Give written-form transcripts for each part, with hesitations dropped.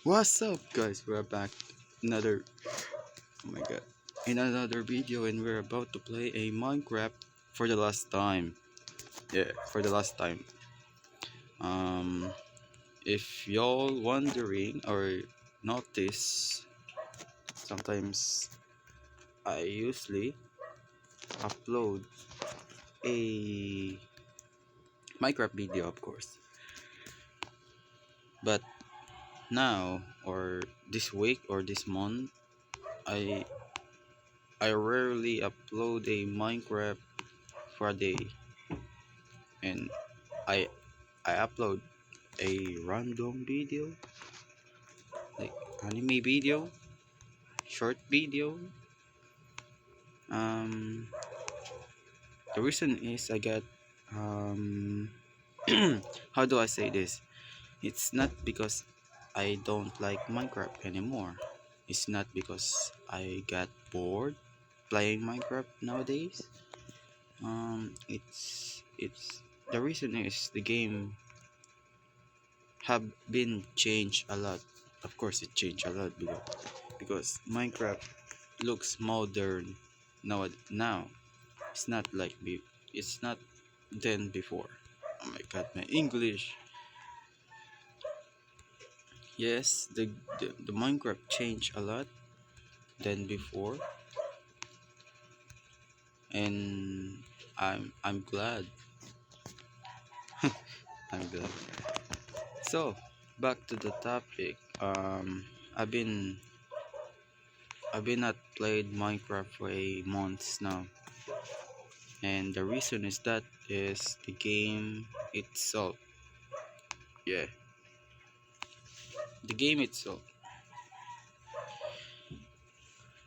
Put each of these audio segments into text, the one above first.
What's up, guys? We're back. Another, oh my god, in another video, and we're about to play a Minecraft for the last time. Yeah, for the last time. Um, if y'all wondering or notice, sometimes I usually upload a Minecraft video, of course, but now or this week or this month, I I rarely upload a Minecraft for a day, and I I upload a random video, like anime video, short video. Um, the reason is I got um, how do I say this? It's not because I don't like Minecraft anymore. It's not because I got bored playing Minecraft nowadays. It's the reason is the game have been changed a lot. Of course, it changed a lot because Minecraft looks modern now. It's not like it's not then before. Oh my god, my English. Yes, the Minecraft changed a lot than before, and I'm glad. I'm glad. So back to the topic. I've been I've been not played Minecraft for a months now, and the reason is that is the game itself. Yeah, the game itself.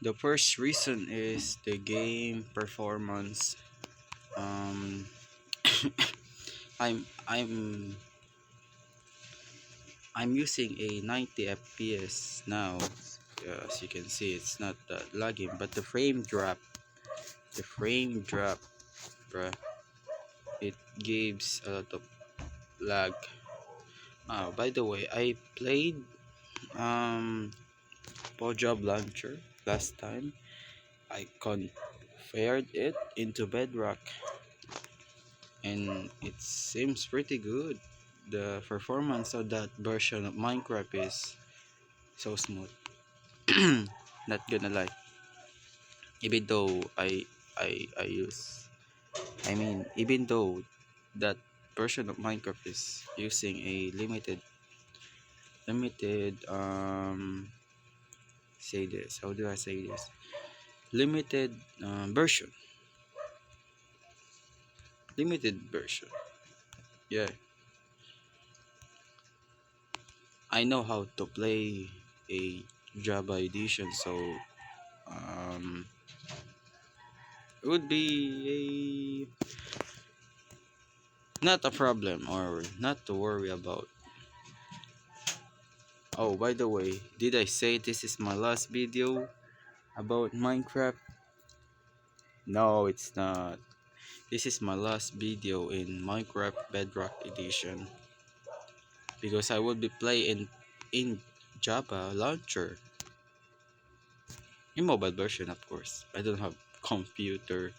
The first reason is the game performance. Um, I'm I'm I'm using a 90 FPS now. As you can see, it's not that lagging, but the frame drop, bruh, it gives a lot of lag. By the way, I played um Job Launcher last time. I configured it into Bedrock, and it seems pretty good. The performance of that version of Minecraft is so smooth. Not gonna lie. Even though I use, even though that version of Minecraft is using a limited say this, how do I say this, limited version, limited version. Yeah, I know how to play a Java edition, so um it would be a not a problem or not to worry about. Oh, by the way, did I say this is my last video about Minecraft? No, it's not. This is my last video in Minecraft Bedrock Edition because I will be playing in Java launcher, in mobile version, of course. I don't have computer.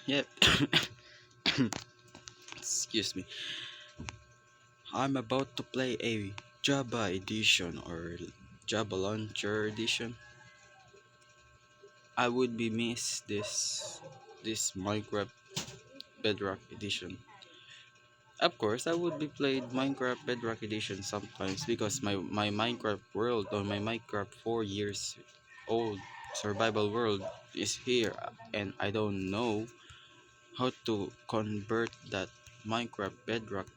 Yep. Excuse me. I'm about to play a Java edition or Java launcher edition. I would be miss this Minecraft Bedrock edition. Of course, I would be played Minecraft Bedrock edition sometimes because my Minecraft world or my Minecraft 4 years old survival world is here, and I don't know how to convert that Minecraft Bedrock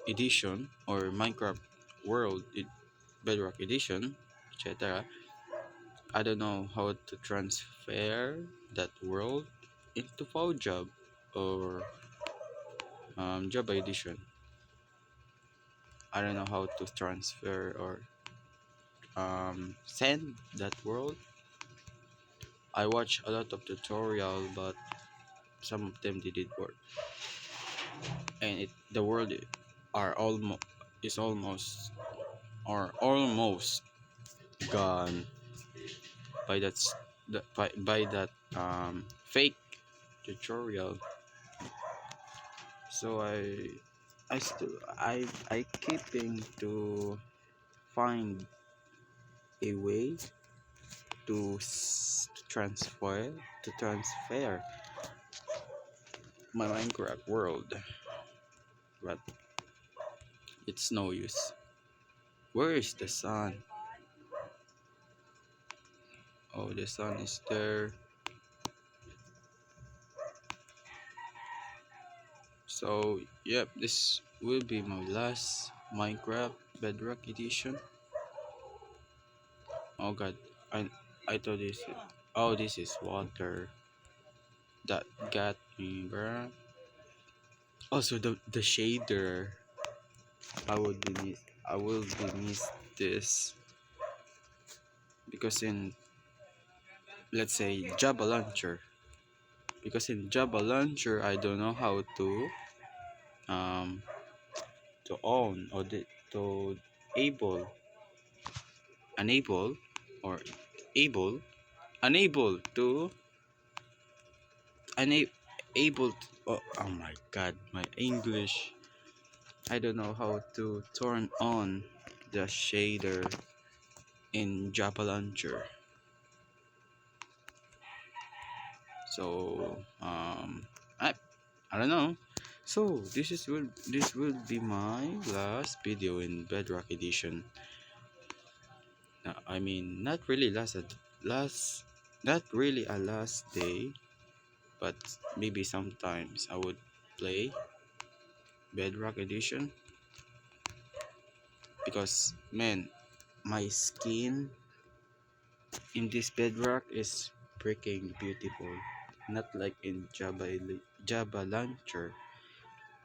edition or Minecraft world Bedrock edition, etc. I don't know how to transfer that world into Job or Java edition. I don't know how to transfer or send that world. I watched a lot of tutorial, but some of them didn't work, and the world are almost is almost or almost gone by by that fake tutorial. So I keeping to find a way to transfer my Minecraft world, but it's no use. Where is the sun? Oh, the sun is there. So yep, this will be my last Minecraft Bedrock edition. Oh god, I thought this. Oh, this is water. That got me, bruh. Also, the shader. I will be miss this because in, let's say, Java Launcher. Because in Java Launcher, I don't know how um to own or to able unable or able unable to unable able to, oh my god, my English. I don't know how to turn on the shader in Java Launcher. So I don't know. So this will be my last video in Bedrock Edition. I mean, not really last not really a last day, but maybe sometimes I would play Bedrock Edition because man, my skin in this Bedrock is freaking beautiful. Not like in Java Launcher.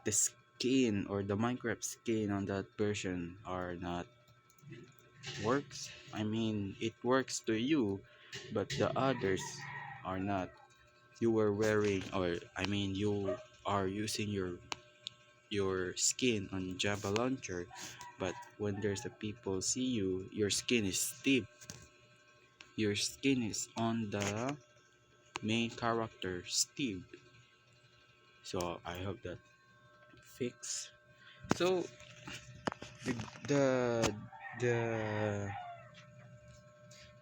The skin or the Minecraft skin on that version are not works. I mean, it works to you, but the others are not. You were wearing, or I mean, you are using your skin on Java Launcher, but when there's a people see you, your skin is stiff. Your skin is on the main character Steve. So I hope that fix. So the the the,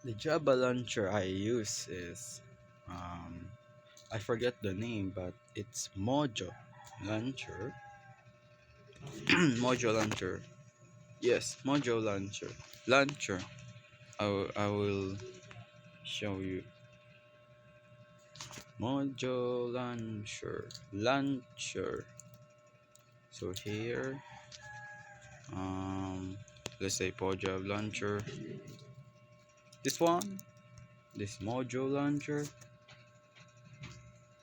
the Java launcher I use is um I forget the name, but it's Mojo launcher. Mojo launcher. Yes, Mojo launcher. Launcher. I will show you. Mojo launcher. Launcher. So here, let's say Mojo launcher. This one, this Mojo launcher.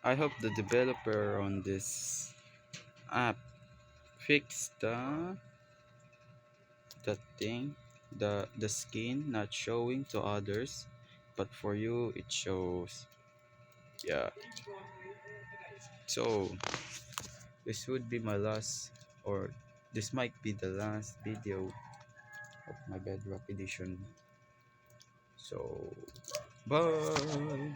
I hope the developer on this app fixed the thing, the skin not showing to others, but for you it shows. Yeah. So this would be my last, or this might be the last video of my Bedrock edition. So bye.